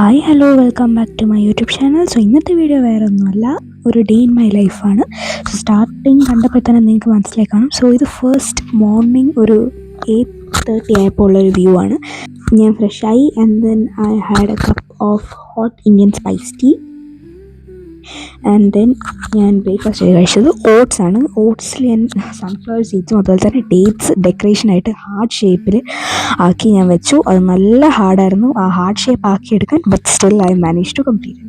Hi hello welcome back to my YouTube channel. So ഇന്നത്തെ video വേറെ ഒന്നുമല്ല, ഒരു ഡേ ഇൻ മൈ ലൈഫാണ്. സോ സ്റ്റാർട്ടിങ് കണ്ടപ്പോൾ തന്നെ നിങ്ങൾക്ക് മനസ്സിലായി കാണും. സോ ഇത് ഫസ്റ്റ് മോർണിംഗ് ഒരു 8:30 ആയപ്പോൾ ഉള്ളൊരു വ്യൂ ആണ്. ഞാൻ ഫ്രഷായി and then I had a cup of hot Indian spice tea and then ഞാൻ ബ്രേക്ക്ഫാസ്റ്റ് കഴിച്ചത് ഓട്സ് ആണ്. ഓട്സിൽ ഞാൻ സൺഫ്ലവർ സീഡ്സും അതുപോലെ തന്നെ ഡേറ്റ്സ് ഡെക്കറേഷനായിട്ട് ഹാർട്ട് ഷേപ്പിൽ ആക്കി ഞാൻ വെച്ചു. അത് നല്ല ഹാർഡായിരുന്നു ആ ഹാർട്ട് ഷേപ്പ് ആക്കിയെടുക്കാൻ, but still I manage to complete.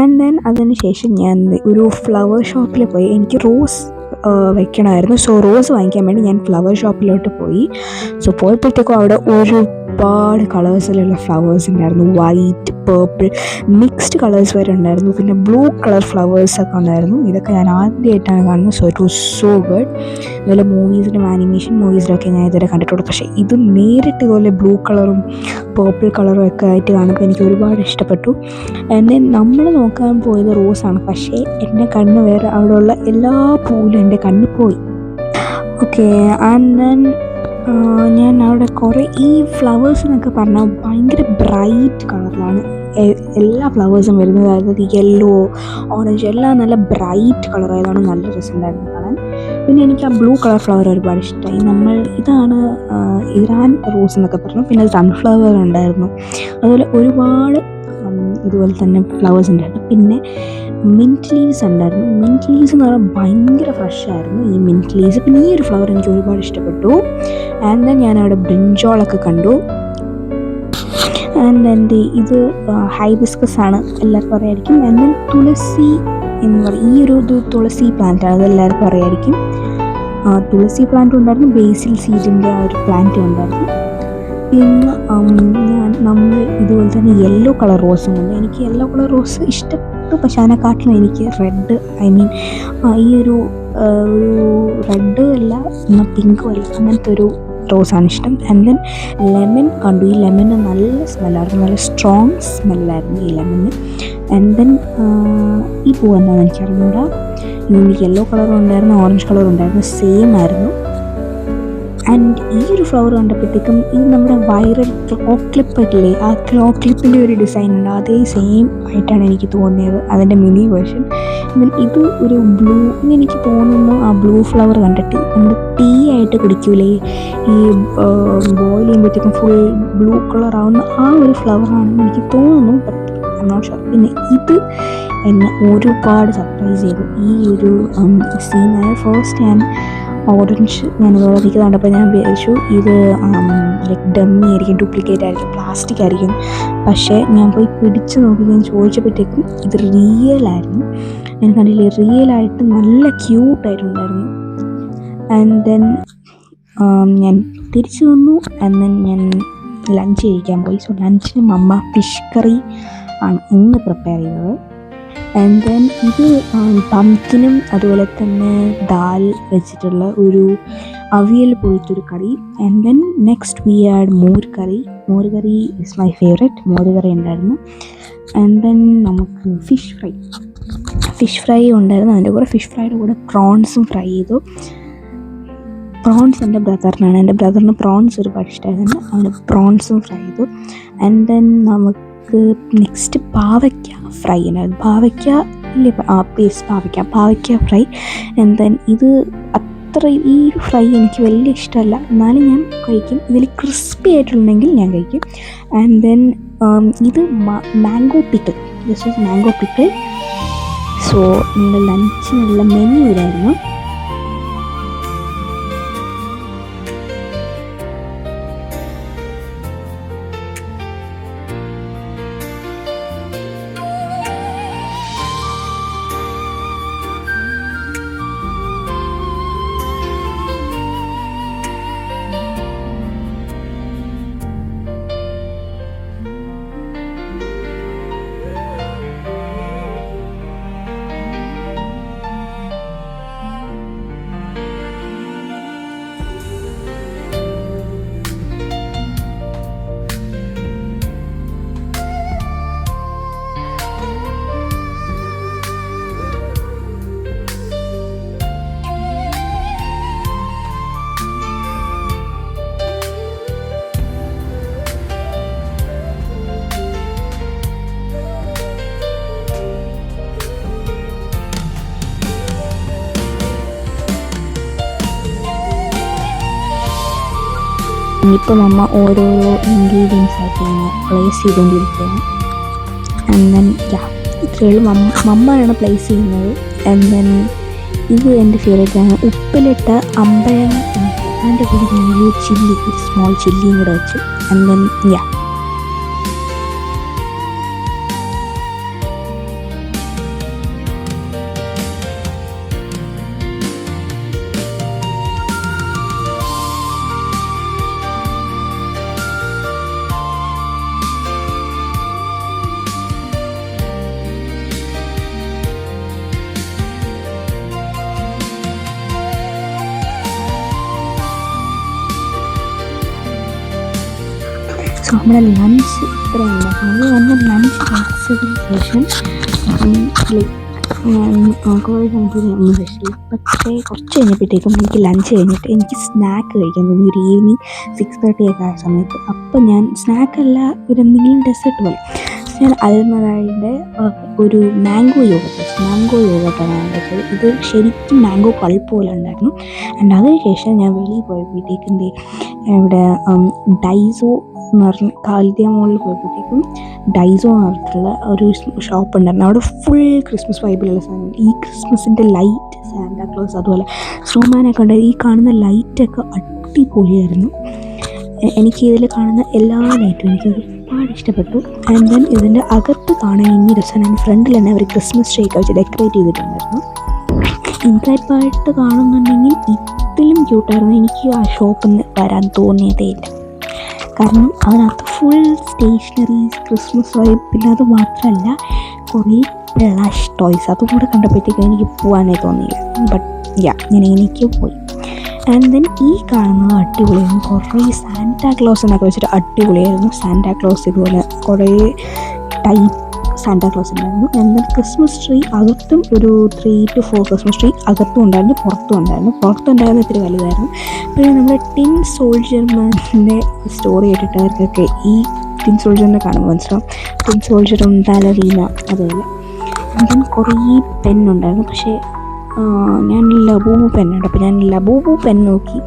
And then അതിന് ശേഷം ഞാൻ ഒരു ഫ്ലവർ ഷോപ്പിൽ പോയി. എനിക്ക് റോസ് വെക്കണമായിരുന്നു. സോ റോസ് വാങ്ങിക്കാൻ വേണ്ടി ഞാൻ ഫ്ലവർ ഷോപ്പിലോട്ട് പോയി. സോ പോയപ്പോഴത്തേക്കും അവിടെ ഒരുപാട് കളേഴ്സിലുള്ള ഫ്ലവേഴ്സ് ഉണ്ടായിരുന്നു. വൈറ്റ്, പേർപ്പിൾ, മിക്സ്ഡ് കളേഴ്സ് വരെ ഉണ്ടായിരുന്നു. പിന്നെ ബ്ലൂ കളർ ഫ്ലവേഴ്സൊക്കെ ഉണ്ടായിരുന്നു. ഇതൊക്കെ ഞാൻ ആദ്യമായിട്ടാണ് കാണുന്നത്. So it was so good. അതുപോലെ മൂവീസിലും ആനിമേഷൻ മൂവീസിലൊക്കെ ഞാൻ ഇതുവരെ കണ്ടിട്ടുള്ളൂ. പക്ഷേ ഇത് നേരിട്ട് ഇതുപോലെ ബ്ലൂ കളറും പേർപ്പിൾ കളറും ഒക്കെ ആയിട്ട് കാണുമ്പോൾ എനിക്ക് ഒരുപാട് ഇഷ്ടപ്പെട്ടു. എന്നെ നമ്മൾ നോക്കാൻ പോയത് റോസാണ്, പക്ഷേ എൻ്റെ കണ്ണ് വേറെ. അവിടെയുള്ള എല്ലാ പൂവിലും എൻ്റെ കണ്ണ് പോയി. ഓക്കെ, ആൻഡ് ദെൻ ഞാൻ അവിടെ കുറേ ഈ ഫ്ലവേഴ്സ് എന്നൊക്കെ പറഞ്ഞാൽ ഭയങ്കര ബ്രൈറ്റ് കളറിലാണ് എല്ലാ ഫ്ലവേഴ്സും വരുന്നത്. അതായത് യെല്ലോ, ഓറഞ്ച് എല്ലാം നല്ല ബ്രൈറ്റ് കളറായതാണ്. നല്ല രസമുണ്ടായിരുന്നു കാണാൻ. പിന്നെ എനിക്ക് ആ ബ്ലൂ കളർ ഫ്ലവർ ഒരുപാട് ഇഷ്ടമായി. ഇതാണ് ഇറാൻ റോസ് എന്നൊക്കെ പറഞ്ഞു. പിന്നെ സൺഫ്ലവർ ഉണ്ടായിരുന്നു. അതുപോലെ ഒരുപാട് ഇതുപോലെ തന്നെ ഫ്ലവേഴ്സ് ഉണ്ടായിരുന്നു. പിന്നെ മിൻറ്റ് ലീവ്സ് ഉണ്ടായിരുന്നു. മിൻറ്റ് ലീവ്സ് എന്ന് പറഞ്ഞാൽ ഭയങ്കര ഫ്രഷായിരുന്നു ഈ മിൻറ്റ് ലീവ്സ്. പിന്നെ ഈ ഒരു ഫ്ലവർ എനിക്ക് ഒരുപാട് ഇഷ്ടപ്പെട്ടു. ആൻഡ് ദെൻ ഞാൻ അവിടെ ബ്രിഞ്ചോളൊക്കെ കണ്ടു. ആൻഡ് എൻ്റെ ഇത് ഹൈബിസ്കസ് ആണ്, എല്ലാവർക്കും അറിയായിരിക്കും. ആൻഡ് ദെൻ തുളസി എന്ന് പറയും. ഈ ഒരു തുളസി പ്ലാന്റാണ്, അത് എല്ലാവർക്കും അറിയായിരിക്കും. തുളസി പ്ലാന്റും ഉണ്ടായിരുന്നു, ബേസിൽ സീഡിൻ്റെ ആ ഒരു പ്ലാന്റും ഉണ്ടായിരുന്നു. പിന്നെ നമ്മൾ ഇതുപോലെ തന്നെ യെല്ലോ കളർ റോസും ഉണ്ട്. എനിക്ക് യെല്ലോ കളർ റോസ് ഇഷ്ടപ്പെട്ടു, പക്ഷെ അതിനെക്കാട്ടിലും എനിക്ക് റെഡ്, ഈ ഒരു റെഡും അല്ല എന്നാൽ പിങ്കും അല്ല, അങ്ങനത്തെ ഒരു റോസാണ് ഇഷ്ടം. ആൻഡ് ദെൻ ലെമൺ കണ്ടു. ഈ ലെമണ് നല്ല സ്മെല്ലായിരുന്നു, നല്ല സ്ട്രോങ് സ്മെല്ലായിരുന്നു ഈ ലെമണ്. ആൻഡ് ദെൻ ഈ പൂ എന്താണെന്ന് എനിക്കറിഞ്ഞൂടാ. ഇതിന് യെല്ലോ കളറും ഉണ്ടായിരുന്നു, ഓറഞ്ച് കളറും ഉണ്ടായിരുന്നു, സെയിം ആയിരുന്നു. ആൻഡ് ഈ ഒരു ഫ്ലവർ കണ്ടപ്പോഴത്തേക്കും ഇത് നമ്മുടെ വൈറൽ ക്ലോ ക്ലിപ്പ് ഇല്ലേ, ആ ക്ലോ ക്ലിപ്പിൻ്റെ ഒരു ഡിസൈൻ ഉണ്ട്, അതേ സെയിം ആയിട്ടാണ് എനിക്ക് തോന്നിയത്, അതിൻ്റെ മിനി വേർഷൻ. ഇത് ഒരു ബ്ലൂ, ഇതെനിക്ക് തോന്നുന്നു ആ ബ്ലൂ ഫ്ലവർ കണ്ടിട്ട് നമ്മൾ ടീ ആയിട്ട് കുടിക്കൂലേ, ഈ ബോയിൽ ചെയ്യുമ്പോഴത്തേക്കും ഫുൾ ബ്ലൂ കളർ ആവുന്ന ആ ഒരു ഫ്ലവറാണെന്ന് എനിക്ക് തോന്നുന്നു, but I'm not sure. പിന്നെ ഇത് എന്നെ ഒരുപാട് സർപ്രൈസ് ചെയ്തു ഈ ഒരു സീൻ. ഫസ്റ്റ് ഞാൻ ഓറഞ്ച് ഞാനിതുപോലെ എനിക്ക് കണ്ടപ്പോൾ ഞാൻ വിചാരിച്ചു ഇത് ലൈക്ക് ഡമ്മി ആയിരിക്കും, ഡ്യൂപ്ലിക്കേറ്റ് ആയിരിക്കും, പ്ലാസ്റ്റിക് ആയിരിക്കും. പക്ഷേ ഞാൻ പോയി പിടിച്ച് നോക്കി ഞാൻ ചോദിച്ചപ്പോഴത്തേക്കും ഇത് റിയലായിരുന്നു. ഞാൻ കണ്ടില്ലേ, റിയലായിട്ട് നല്ല ക്യൂട്ടായിട്ടുണ്ടായിരുന്നു. ആൻഡ് ദെൻ ഞാൻ തിരിച്ചു വന്നു. ആൻഡ് ദെൻ ഞാൻ ലഞ്ച് കഴിക്കാൻ പോയി. സോ ലഞ്ചിന് മമ്മ ഫിഷ് കറി ആണ് ഇന്ന് പ്രിപ്പയർ ചെയ്തത്. ആൻഡ് ദെൻ ഇത് പംകിനും അതുപോലെ തന്നെ ദാൽ വെച്ചിട്ടുള്ള ഒരു അവിയൽ പോലത്തൊരു കറി. And then next we add മോര് കറി. മോര് കറി ഇസ് മൈ ഫേവറേറ്റ്. മോര് കറി ഉണ്ടായിരുന്നു. ആൻഡ് ദെൻ നമുക്ക് ഫിഷ് ഫ്രൈ ഉണ്ടായിരുന്നു. അതിൻ്റെ കൂടെ ഫിഷ് ഫ്രൈയുടെ കൂടെ പ്രോൺസും ഫ്രൈ ചെയ്തു. പ്രോൺസ് എൻ്റെ ബ്രദറിനാണ്, എൻ്റെ ബ്രദറിന് പ്രോൺസ് ഒരുപാട് ഇഷ്ടമായിരുന്നു, അവന് പ്രോൺസും ഫ്രൈ ചെയ്തു. ആൻഡ് ദെൻ നമുക്ക് നെക്സ്റ്റ് പാവയ്ക്ക ഫ്രൈ ഉണ്ടായിരുന്നു. പാവയ്ക്ക ഫ്രൈ. ആൻഡ് ദെൻ ഇത് ഈ ഫ്രൈ എനിക്ക് വലിയ ഇഷ്ടമല്ല, എന്നാലും ഞാൻ കഴിക്കും. ഇതിൽ ക്രിസ്പി ആയിട്ടുണ്ടെങ്കിൽ ഞാൻ കഴിക്കും. ആൻഡ് ദെൻ ഇത് mango pickle, this is mango pickle. So നിങ്ങളുടെ ലഞ്ചിനുള്ള മെനു ഇതായിരുന്നു. ഇനിയിപ്പം അമ്മ ഓരോരോ ഇൻഗ്രീഡിയൻസ് ആയിട്ട് ഇങ്ങനെ പ്ലേസ് ചെയ്തുകൊണ്ടിരിക്കുകയാണ്. ആൻഡ് ദെൻ ഇത്രയുള്ളൂ. മമ്മയാണ് പ്ലേസ് ചെയ്യുന്നത്. ആൻഡ് ദെൻ ഇത് എൻ്റെ ഫേവറേറ്റാണ്, ഉപ്പിലിട്ട അമ്പഴങ്ങ. അതിൻ്റെ കൂടെ ഒരു ചില്ലി, ഒരു സ്മോൾ ചില്ലിയും കൂടെ വെച്ചു. ആൻഡ് ദെൻ സോ നമ്മുടെ ലഞ്ച് ഇത്രയുണ്ട്. അത് തന്നെ ലഞ്ച് കഴിച്ചതിന് ശേഷം കോഴിക്കോട് സ്പെഷ്യൽ. പക്ഷേ കുറച്ച് കഴിഞ്ഞപ്പോഴത്തേക്കും എനിക്ക് ലഞ്ച് കഴിഞ്ഞിട്ട് എനിക്ക് സ്നാക്ക് കഴിക്കാൻ തോന്നി. ഒരു ഈവനിങ് 6:30 ഒക്കെ ആയ സമയത്ത്. അപ്പം ഞാൻ സ്നാക്കല്ല, ഒരു എന്തെങ്കിലും ഡെസേർട്ട് പോലെ ഞാൻ അൽമറായിൻ്റെ ഒരു മാംഗോ യോഗട്ടാണ് ഉണ്ടാക്കിയത്. ഇത് ശരിക്കും മാംഗോ പൾപ്പ് പോലെ ഉണ്ടായിരുന്നു. ആൻഡ് അതിനുശേഷം ഞാൻ വെളിയിൽ പോയപ്പോഴത്തേക്കും ഇവിടെ ഡൈസോ എന്ന് പറഞ്ഞ് കാലിത്യ മോളിൽ പോയപ്പോഴത്തേക്കും ഡൈസോ എന്ന് പറഞ്ഞിട്ടുള്ള ഒരു ഷോപ്പ് ഉണ്ടായിരുന്നു. അവിടെ ഫുൾ ക്രിസ്മസ് വൈബിലുള്ള സാധനം. ഈ ക്രിസ്മസിൻ്റെ ലൈറ്റ്, സാന്റാക്ലോസ്, അതുപോലെ സ്നോമാനൊക്കെ ഉണ്ട്. ഈ കാണുന്ന ലൈറ്റൊക്കെ അടിപൊളിയായിരുന്നു. എനിക്ക് ഇതിൽ കാണുന്ന എല്ലാ ലൈറ്റും എനിക്ക് ഒരുപാട് ഇഷ്ടപ്പെട്ടു. ആൻഡ് ദെൻ ഇതിൻ്റെ അകത്ത് കാണാൻ ഇനി രസമാണ്. ഫ്രണ്ടിൽ തന്നെ അവർ ക്രിസ്മസ് ട്രീ ഒക്കെ വെച്ച് ഡെക്കറേറ്റ് ചെയ്തിട്ടുണ്ടായിരുന്നു. ഇൻസൈഡായിട്ട് കാണുന്നുണ്ടെങ്കിൽ ഇതിലും ക്യൂട്ടായിരുന്നു. എനിക്ക് ആ ഷോപ്പിൽ നിന്ന് വരാൻ തോന്നിയതേ ഇല്ല. കാരണം അതിനകത്ത് ഫുൾ സ്റ്റേഷനറീസ്, ക്രിസ്മസ് വൈബ്. പിന്നെ അത് മാത്രമല്ല കുറേ പ്ലഷ് ടോയ്സ്, അതും കൂടെ കണ്ടപ്പോഴത്തേക്കും എനിക്ക് പോകാനേ തോന്നിയില്ല. ബട്ട് ഞാൻ എനിക്ക് പോയി. ആൻഡ് ദെൻ ഈ കാണുന്നത് അടിപൊളിയായിരുന്നു. കുറേ സാന്റാക്ലോസ് എന്നൊക്കെ വെച്ചിട്ട് അടിപൊളിയായിരുന്നു. സാന്റാക്ലോസ് ഇതുപോലെ കുറേ ടൈപ്പ് സാന്റാക്ലോസ് ഉണ്ടായിരുന്നു. ആൻഡ് ദെൻ ക്രിസ്മസ് ട്രീ അകത്തും ഒരു 3 to 4 ക്രിസ്മസ് ട്രീ അകത്തും ഉണ്ടായിരുന്നു, പുറത്തുണ്ടായിരുന്നു ഇത്തിരി വലുതായിരുന്നു. പിന്നെ നമ്മുടെ ടിൻ സോൾജർമാൻ്റെ സ്റ്റോറി കേട്ടിട്ടവർക്കൊക്കെ ഈ ടിൻ സോൾജറിനെ കാണുമ്പോൾ മനസ്സിലാവും. ടിൻ സോൾജറും ബാലറീന അതുപോലെ. ദെൻ കുറേ പെന്നുണ്ടായിരുന്നു. പക്ഷേ ഞാൻ ലബൂബു പെന്നുണ്ട്. അപ്പോൾ ഞാൻ ലബൂബു പെൻ നോക്കി.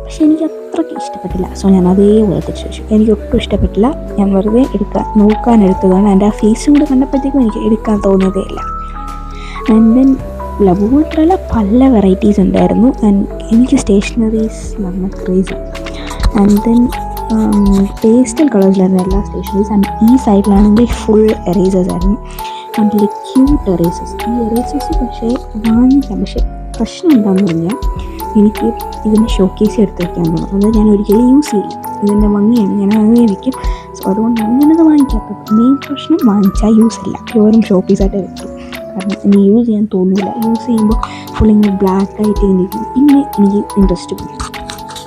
പക്ഷേ എനിക്ക് അത്രയ്ക്ക് ഇഷ്ടപ്പെട്ടില്ല. സോ ഞാൻ അതേപോലെ തിരിച്ചു വെച്ചു. എനിക്കൊട്ടും ഇഷ്ടപ്പെട്ടില്ല. ഞാൻ വെറുതെ നോക്കാൻ എടുത്തതാണ്. എൻ്റെ ആ ഫേസും കൂടെ കണ്ടപ്പോഴത്തേക്കും എനിക്ക് എടുക്കാൻ തോന്നിയതേ ഇല്ല. ആൻഡ് ദെൻ ലബൂബു മാത്രമല്ല പല വെറൈറ്റീസ് ഉണ്ടായിരുന്നു. ആൻഡ് എനിക്ക് സ്റ്റേഷനറീസ് നല്ല ക്രേസ്. ആൻഡ് ദെൻ പേസ്റ്റൽ കളേഴ്സിലായിരുന്നു എല്ലാ സ്റ്റേഷനറീസ്. ആൻഡ് ഈ സൈഡിലാണെങ്കിൽ ഫുൾ എറേസേഴ്സ് ആയിരുന്നു. And cute എറേസേഴ്സ്. ഈ എറേസേഴ്സ് പക്ഷേ വാങ്ങിക്കാം. പക്ഷേ പ്രശ്നം എന്താണെന്ന് പറഞ്ഞാൽ എനിക്ക് ഇതിൻ്റെ ഷോക്കേസ് എടുത്ത് വയ്ക്കാൻ തോന്നും. അത് ഞാൻ ഒരിക്കലും യൂസ് ചെയ്യില്ല. ഇതിൻ്റെ ഭംഗിയാണ്, ഞാൻ അങ്ങനെ വയ്ക്കും. സോ അതുകൊണ്ടാണ് ഞാനത് വാങ്ങിക്കാത്തത്. മെയിൻ പ്രശ്നം വാങ്ങിച്ചാൽ യൂസ് ഇല്ല, വെറും ഷോക്കേസായിട്ട് വെക്കും. കാരണം എനിക്ക് യൂസ് ചെയ്യാൻ തോന്നില്ല. യൂസ് ചെയ്യുമ്പോൾ ഫുൾ ഇങ്ങനെ ബ്ലാക്ക് ആയിട്ട് ഇരിക്കും. പിന്നെ എനിക്ക് ഇൻട്രസ്റ്റ് പോയി.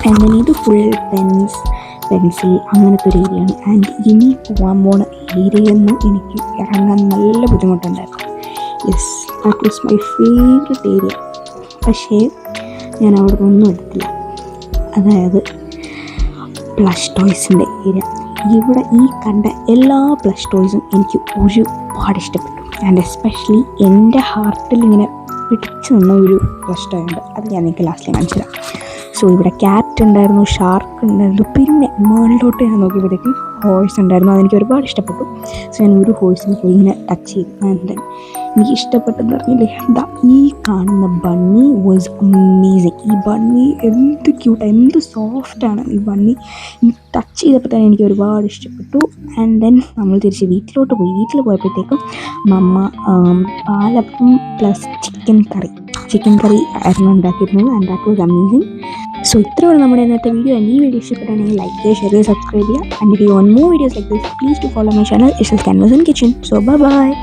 ആൻഡ് ദെൻ ഇത് ഫുൾ പെൻസിൽ അങ്ങനത്തെ ഒരു ഏരിയയാണ്. ആൻഡ് ഇനി പോകാൻ പോണ ഏരിയയിൽ നിന്ന് എനിക്ക് ഇറങ്ങാൻ നല്ല ബുദ്ധിമുട്ടുണ്ടായിരുന്നു. Yes, that was my favourite area. പക്ഷേ ഞാൻ അവിടെ ഒന്നും എടുത്തില്ല. അതായത് പ്ലഷ് ടോയ്സിൻ്റെ ഏരിയ. ഇവിടെ ഈ കണ്ട എല്ലാ പ്ലഷ് ടോയ്സും എനിക്ക് ഒരുപാട് ഇഷ്ടപ്പെട്ടു. ആൻഡ് എസ്പെഷ്യലി എൻ്റെ ഹാർട്ടിൽ ഇങ്ങനെ പിടിച്ചു നിന്ന ഒരു പ്ലഷ് ടോയ് ഉണ്ട്. അത് ഞാൻ നിങ്ങൾക്ക് ലാസ്റ്റിൽ കാണിച്ചു തരാം. സോ ഇവിടെ ക്യാറ്റ് ഉണ്ടായിരുന്നു, ഷാർക്ക് ഉണ്ടായിരുന്നു. പിന്നെ മുകളിലോട്ട് ഞാൻ നോക്കിയപ്പോഴത്തേക്കും ഹോഴ്സ് ഉണ്ടായിരുന്നു. അതെനിക്ക് ഒരുപാട് ഇഷ്ടപ്പെട്ടു. സോ ഞാൻ ഒരു ഹോഴ്സിന് പോയി ഇങ്ങനെ ടച്ച് ചെയ്തു. ആൻഡ് ദെൻ എനിക്ക് ഇഷ്ടപ്പെട്ടെന്ന് പറഞ്ഞില്ലേ, എന്താ ഈ കാണുന്ന ബണ്ണി വാസ് അമേസിങ്. ഈ ബണ്ണി എന്ത് ക്യൂട്ടാണ്, എന്ത് സോഫ്റ്റാണ് ഈ ബണ്ണി. ടച്ച് ചെയ്തപ്പോൾ തന്നെ എനിക്ക് ഒരുപാട് ഇഷ്ടപ്പെട്ടു. ആൻഡ് ദെൻ നമ്മൾ തിരിച്ച് വീട്ടിലോട്ട് പോയി. വീട്ടിൽ പോയപ്പോഴത്തേക്കും മമ്മ പാലപ്പം പ്ലസ് ചിക്കൻ കറി ആയിരുന്നു ഉണ്ടാക്കിയിരുന്നത്. And that was amazing. So ഇത്രയാണ് നമ്മുടെ ഇന്നത്തെ വീഡിയോ. ആൻഡ് ഈ വീഡിയോ ഇഷ്ടപ്പെട്ടാണെങ്കിൽ ലൈക്ക് ചെയ്യുക, ഷെയർ ചെയ്യുക, സബ്സ്ക്രൈബ് ചെയ്യുക. And if you want more videos like this, please do follow my channel. It's just Canvas and Kitchen. So bye bye.